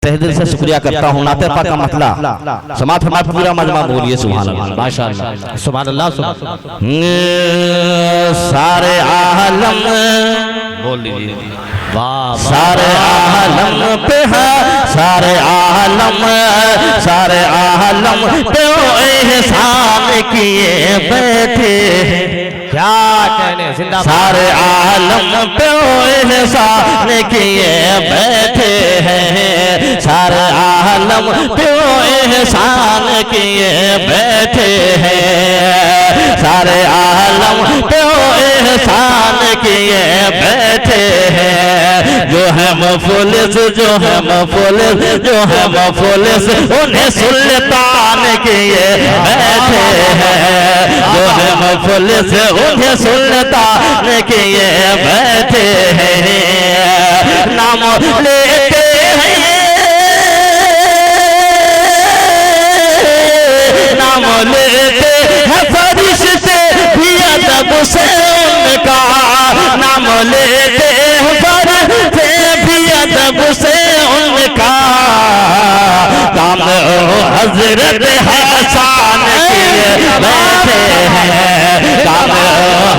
तहे दिल से शुक्रिया करता हूँ। नाते पाक का मतला समात फरमा पूरा मजमा बोलिए सुभान अल्लाह माशाअल्लाह सुभान अल्लाह। सारे आलम बोल लीजिए सारे आलम पे है, सारे आलम पे एहसान किए बैठे, क्या कहने जिंदा सारे आलम पे एहसान किए बैठे हैं, सारे आलम पे एहसान किए बैठे हैं, सारे आलम पे एहसान किए बैठे हैं। जो है मुफलिस जो है मुफलिस जो है मुफलिस उन्हें सुल्तान किए बैठे हैं, जो है मुफलिस उन्हें सुल्तान किए बैठे हैं। नाम लेते हैं नाम लेते हैं फरिश्ते भी अदब से उनका, नाम लेते हैं फरिश्ते भी अदब से उनका। काम हजरत हसन किए बैठे हैं, काम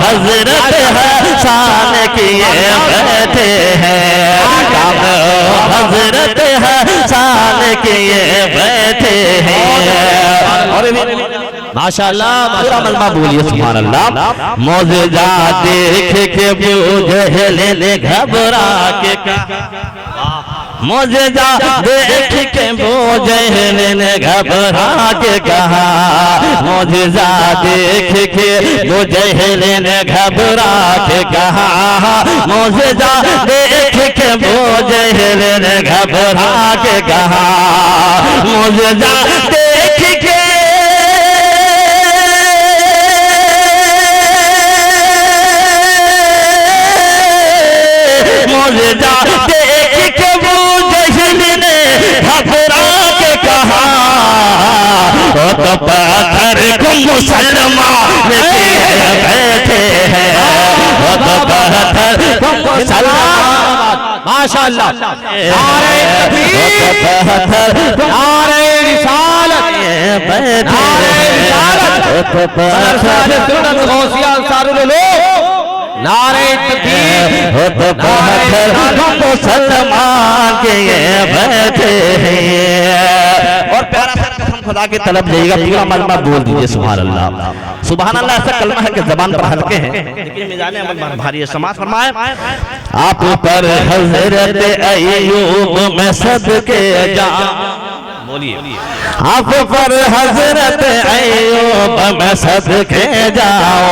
हजरत हसन किए बैठे हैं, काम हजरत हसन किए बैठे हैं। और माशाअल्लाह पूरा मलमा बोलिए सुभान अल्लाह। मौजूदा देख के बूझे घबरा के, मौजूदा देख के बूझे घबरा के कहा, मौजूदा देख के बूझे घबरा के कहा, मौजूदा देख के बूझे घबरा के कहा, मौजूदा देख के मौजूदा देख के वो जहल ने घबरा के कहा, वो तो पत्थर को मुसलमान किए बैठे हैं, वो तो पत्थर को मुसलमान माशाअल्लाह नारे तकबीर नारे रिसालत बैठे हैं, वो तो पत्थर सुन्नत गौसिया अंसारुल उलूम नारे तकबीर मुसलमान किए बैठे हैं। और प्यारा सा कसम खुदा की तलब लेगा पूरा मलमा बोल दीजिए सुभान अल्लाह सुभान अल्लाह। ऐसा कलमा है कि जबान पर हल्के हैं लेकिन मिजाने अमल पर भारी है। समाज फरमाए आप पर हजरत अय्यूब में सदके जा, बोलिए आप पर हजरत अय्यूब में सदके जाओ,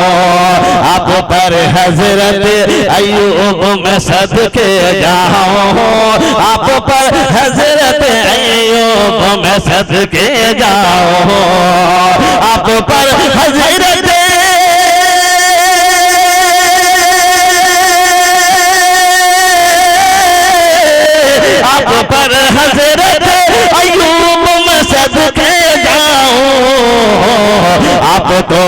आप पर हजरत अय्यूब में सदके जाओ, आप पर हजरत अय्यूब में सदके जाओ, आप पर हजरत आप पर हजरत अय्यूब में सदके जाओ, आप तो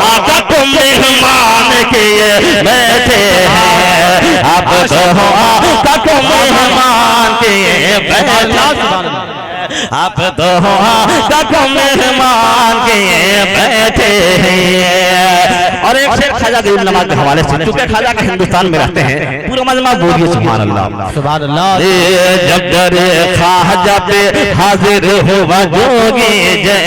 आका को मेहमान किए बैठे हैं, आप तो आका को मेहमान किए बैठे, आप तो आका को मेहमान किए बैठे हैं। और एक शेर ख्वाजा गरीब नवाज के हवाले से, चूंकि ख्वाजा का हिंदुस्तान में रहते हैं, पूरा मजमा बोलिए सुभान अल्लाह सुभान अल्लाह। जब दरे ख्वाजा पे हाजिर हुआ जोगी जय,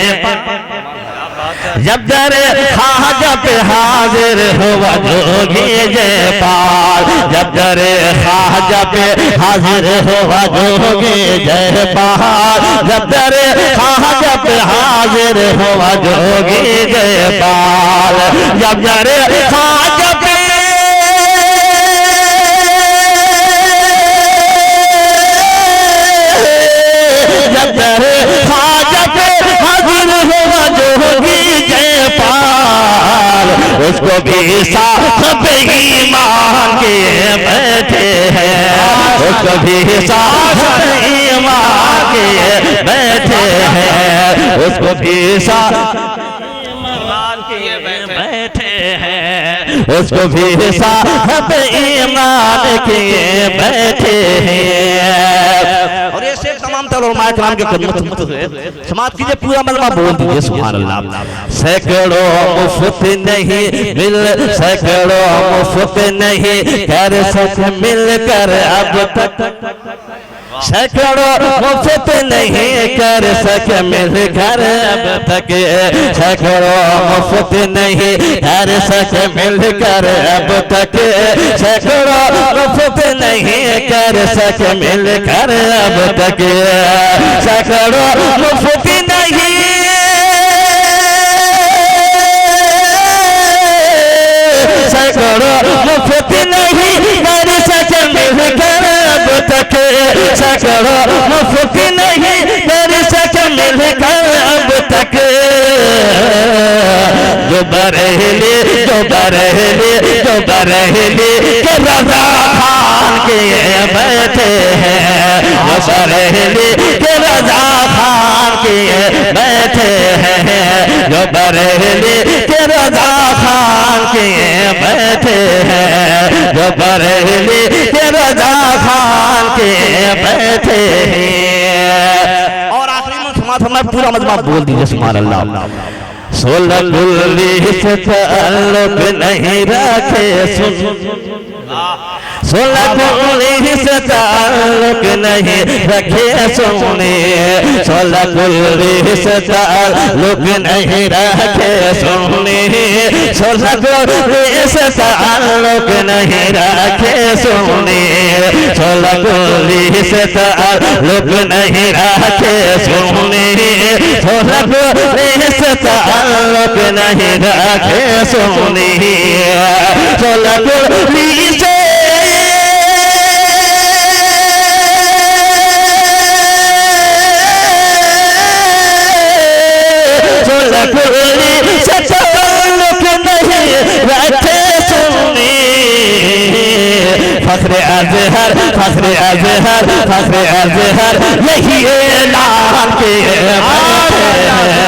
जब दरे ख्वाजा पे हाजिर हुआ जोगी जयपाल, जब दरे ख्वाजा पे हाजिर हुआ जोगी जयपाल, जब दरे ख्वाजा पे हाजिर हुआ जोगी जयपाल, जब दरे ख्वाजा पे जब दरे ख्वाजा पे हाजिर हुआ जोगी जयपाल, उसको भी साथ ईमान किए बैठे हैं, उसको भी साथ ईमान किए बैठे हैं, उसको भी साथ ईमान किए बैठे हैं, उसको भी साथ ईमान किए बैठे हैं। और ये शेर तमाम बेहतर उलमाए किराम की खिदमत से समाप्त कीजिए, पूरा मलमा बोल दीजिए सुभान अल्लाह। सैकड़ों मुफ्त नहीं मिल, सैकड़ों मुफ्त नहीं कर सके मिलकर अब तक, सैकड़ों मुफ्त नहीं कर सके मिलकर अब तक, सैकड़ों मुफ्त नहीं कर सके मिलकर अब तक, सैकड़ों मुफ्त नहीं कर सके मिलकर अब तक, सैकड़ों मुफ्त नहीं सैकड़ों मुफ्त नहीं कर सके मिलकर अब तक, सैकड़ों मुफ्त नहीं कर सके मिलकर अब तक, जो बरेली जो बरेली जो बरेली के रज़ा खान के बैठे हैं, जो बरेली के रज़ा खान के बैठे हैं, जो बरेली के रज़ा खान के बैठे हैं, जो बरेली के रज़ा खान के बैठे हैं। और आखिरी में समय पूरा मजमा बोल दीजिए सुभान अल्लाह। 16 कुल्ली से ताल्लुक नहीं रखे सुन, 16 कुल्ली से ताल्लुक नहीं रखे सुने, 16 कुल्ली से ताल्लुक नहीं रखे सुने, 16 कुल्ली से ताल्लुक नहीं रखे सुने, 16 कुल्ली से ताल्लुक नहीं रखे सुने, 16 कुल्ली से ताल्लुक नहीं रखे सुने, 16 कुल्ली से फख्रे अज़हर फख्रे अज़हर फख्रे अज़हर यही ऐलान के बैठे हैं,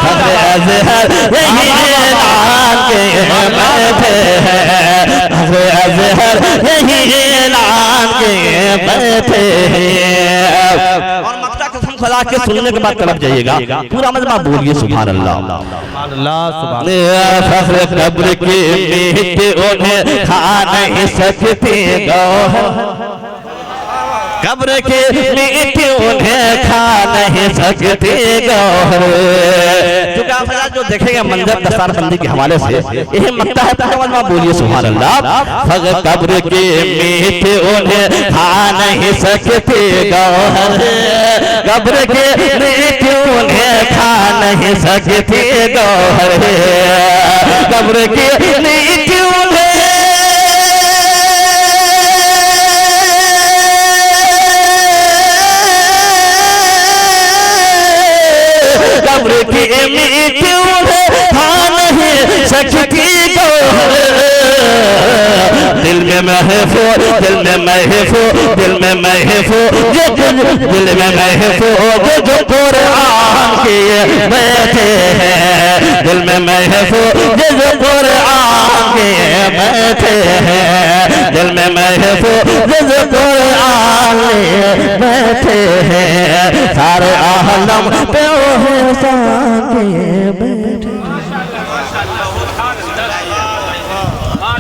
फख्रे अज़हर यही ऐलान के बैठे हैं, फख्रे अज़हर यही ऐलान के बैठे हैं। और मक्ता कसम खुदा के सुनने के बाद तलब जाइएगा, पूरा मजमा बोलिए सुभान अल्लाह। फख्र कब्र के मीठ उन्हें खा नहीं सकते गौहर, कब्र के मीठ उन्हें खा नहीं सकते गौहर। क्योंकि आप जो देखेंगे मंजर दस्तारबंदी के हवाले से यही मक्ता है, तो बोलिए सुभान अल्लाह। फख्र कब्र के मीठ उन्हें खा नहीं सकते गौहर, कब्र के मीठ उन्हें खा नहीं सकते गौहर, कब्र के मीठ उन्हें कब्र के मीठ उन्हें खा नहीं सकती गौहर। दिल में महफूज दिल में महफूज दिल में महफूज दिल में महफूज जो कुरान के बैठे हैं, दिल में महफूज जो कुरान के बैठे हैं, दिल में महफूज जो कुरान के बैठे हैं, सारे आलम पे ओ है के बैठे।